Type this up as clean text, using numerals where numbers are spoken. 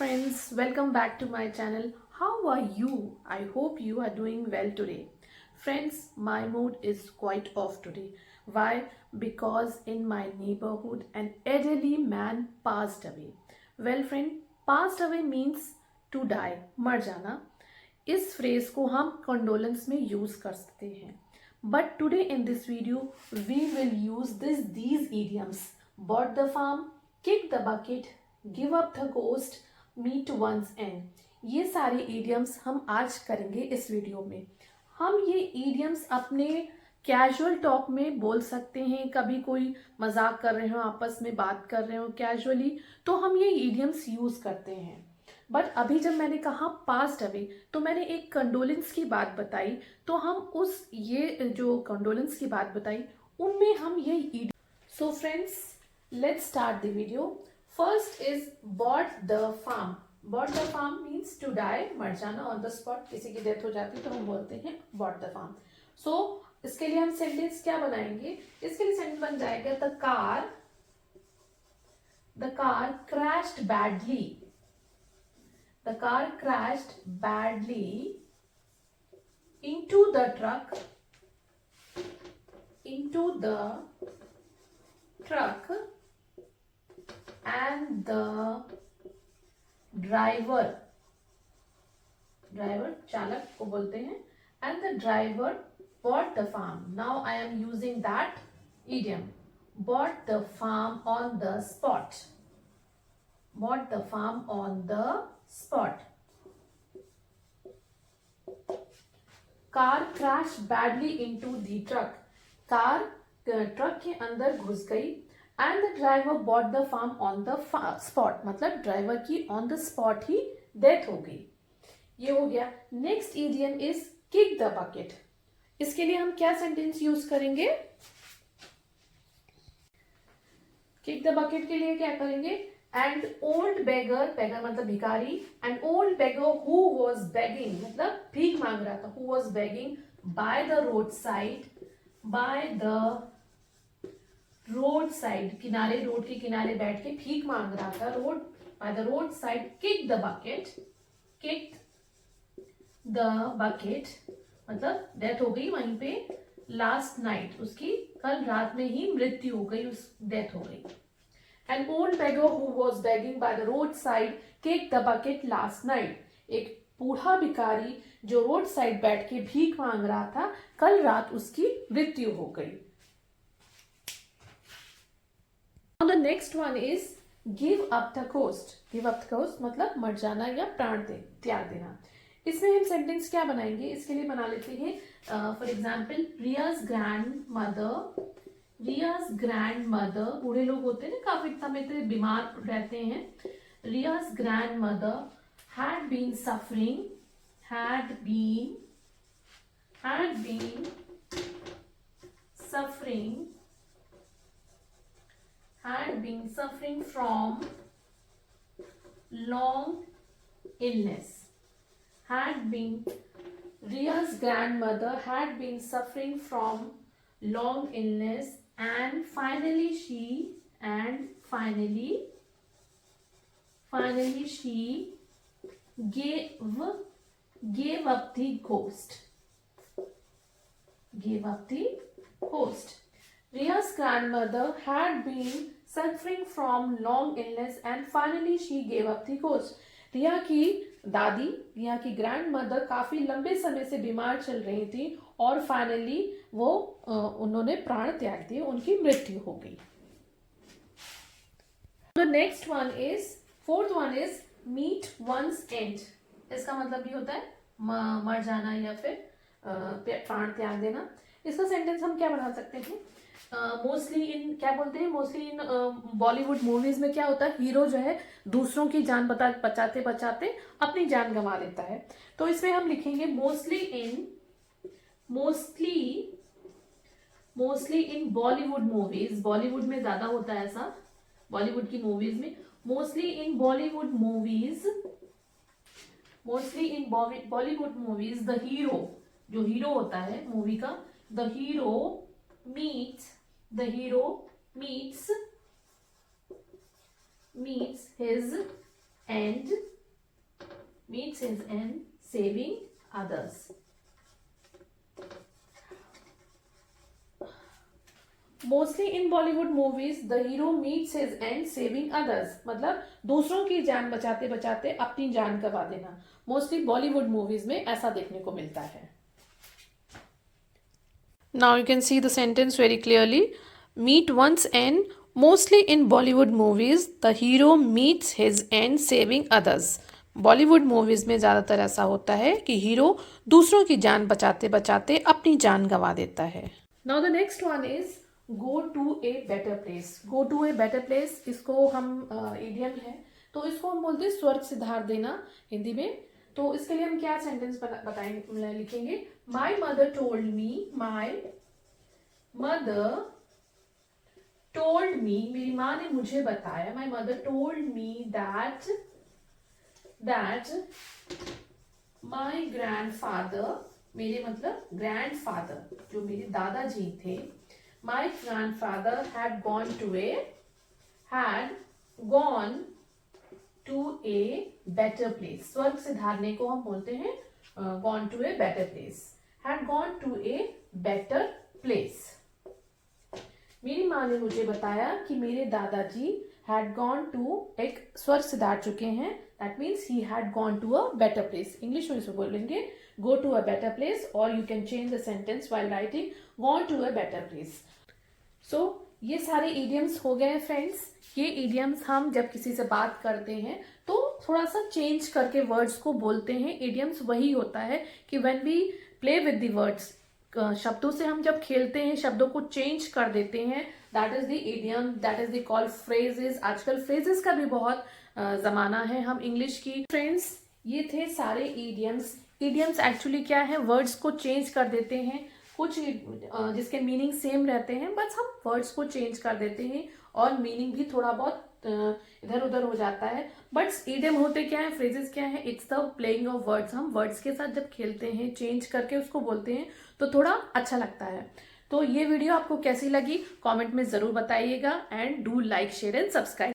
friends, welcome back to my channel. How are you? I hope you are doing well today. Friends, my mood is quite off today. Why? Because in my neighborhood an elderly man passed away. Well friend, passed away means to die, मर जाना. इस phrase को हम condolence में use कर सकते हैं. But today in this video we will use these idioms. Bought the farm, kick the bucket, give up the ghost, meet once end. ये सारे ईडियम्स हम आज करेंगे इस वीडियो में. हम ये ईडियम्स अपने कैजुअल टॉक में बोल सकते हैं. कभी कोई मजाक कर रहे हो, आपस में बात कर रहे हो कैजुअली, तो हम ये ईडियम्स यूज करते हैं. बट अभी जब मैंने कहा पास्ट अवे, तो मैंने एक कंडोलेंस की बात बताई, तो हम उस ये जो कंडोलेंस की बात बताई उनमें हम ये idiom. So friends, let's start the video. First is bought the farm. Bought the farm means to die, मर जाना on the spot. किसी की डेथ हो जाती है तो हम बोलते हैं bought the farm. So इसके लिए हम सेंटेंस क्या बनाएंगे? इसके लिए सेंटेंस बन जाएगा the car crashed badly. The car crashed badly into the truck and the driver चालक को बोलते हैं, and the driver bought the farm. Now I am using that idiom. Bought the farm on the spot. Bought the farm on the spot. Car crashed badly into the truck. Car truck के अंदर घुस गई. And the driver bought the farm on the spot, मतलब driver की on the spot ही death हो गई. ये हो गया. Next idiom is kick the bucket. इसके लिए हम क्या सेंटेंस यूज करेंगे? किक द बकेट के लिए क्या करेंगे? एंड ओल्ड बेगर, बेगर मतलब भिखारी, and old beggar who was begging, मतलब भीख मांग रहा था, who was begging by the road side, by the road side, किनारे, रोड के किनारे बैठ के भीख मांग रहा था. Road, by the road side, kick the bucket. Kick the bucket मतलब डेथ हो गई वहीं पे. लास्ट नाइट, उसकी कल रात में ही मृत्यु हो गई, उस डेथ हो गई. An old beggar who was begging by the road side kick the bucket last night. एक बूढ़ा भिखारी जो रोड साइड बैठ के भीख मांग रहा था, कल रात उसकी मृत्यु हो गई. Now the next one is give up the ghost. Give up the ghost मतलब मर जाना या प्राण त्याग देना. इसमें हम सेंटेंस क्या बनाएंगे? इसके लिए बना लेते हैं for example, Riyaz grand mother, बूढ़े लोग होते हैं ना, काफी समय तक बीमार रहते हैं. Riyaz grand mother had been suffering from long illness. Ria's grandmother had been suffering from long illness, and finally she gave up the ghost. Ria's grandmother had been suffering from long illness and finally she gave up the ghost. रिया की दादी, रिया की grand mother काफी लंबे समय से बीमार चल रही थी और फाइनली वो उन्होंने प्राण त्याग दिए, उनकी मृत्यु हो गई. The next one is, fourth one is meet one's end. इसका मतलब भी होता है मर जाना या फिर प्राण त्याग देना. इसका सेंटेंस हम क्या बना सकते हैं? मोस्टली इन क्या बोलते हैं, मोस्टली इन बॉलीवुड मूवीज में क्या होता है, हीरो जो है दूसरों की जान बचाते बचाते अपनी जान गंवा देता है. तो इसमें हम लिखेंगे mostly in Bollywood movies. Bollywood में ज्यादा होता है ऐसा, बॉलीवुड की मूवीज में. Mostly in Bollywood movies the hero, जो हीरो होता है मूवी का, the hero meets his end meets his end saving others. Mostly in Bollywood movies the hero meets his end saving others, मतलब दूसरों की जान बचाते बचाते अपनी जान गंवा देना। मोस्टली बॉलीवुड मूवीज में ऐसा देखने को मिलता है। Now you can see the sentence very clearly. Meet once end, mostly in Bollywood movies the hero meets his end saving others. Bollywood movies में ज़्यादातर ऐसा होता है कि हीरो दूसरों की जान बचाते बचाते अपनी जान गंवा देता है। Now the next one is go to a better place. Go to a better place, इसको हम इडियम है, तो इसको हम बोलते हैं स्वर्ग से धार देना हिंदी में। तो इसके लिए हम क्या सेंटेंस बताएंगे, लिखेंगे my mother told me, my mother told me, मेरी माँ ने मुझे बताया, my mother told me that my grandfather, मेरे मतलब ग्रैंडफादर जो मेरे दादाजी थे, my grandfather had gone to a better place. स्वर्ग से धारने को हम बोलते हैं gone to a better place. had gone to a better place. मेरी माँ ने मुझे बताया कि मेरे दादाजी had gone to, एक स्वर्ग से धार चुके हैं, that means he had gone to a better place. English में इसको बोलेंगे go to a better place, or you can change the sentence while writing gone to a better place. So ये सारे idioms हो गए फ्रेंड्स। ये idioms हम जब किसी से बात करते हैं तो थोड़ा सा चेंज करके वर्ड्स को बोलते हैं। idioms वही होता है कि when we play with the words, शब्दों से हम जब खेलते हैं, शब्दों को चेंज कर देते हैं, that is the idiom, that is the called phrases। आजकल phrases का भी बहुत जमाना है हम इंग्लिश की। फ्रेंड्स ये थे सारे idioms। idioms एक्चुअली क्या है, वर्ड्स को चेंज कर देते हैं, कुछ जिसके मीनिंग सेम रहते हैं, बस हम वर्ड्स को चेंज कर देते हैं और मीनिंग भी थोड़ा बहुत इधर उधर हो जाता है। बट इडियम होते क्या है, फ्रेजेस क्या है, it's the playing of words. हम वर्ड्स के साथ जब खेलते हैं, चेंज करके उसको बोलते हैं तो थोड़ा अच्छा लगता है। तो ये वीडियो आपको कैसी लगी कमेंट में जरूर बताइएगा, and do like share and subscribe.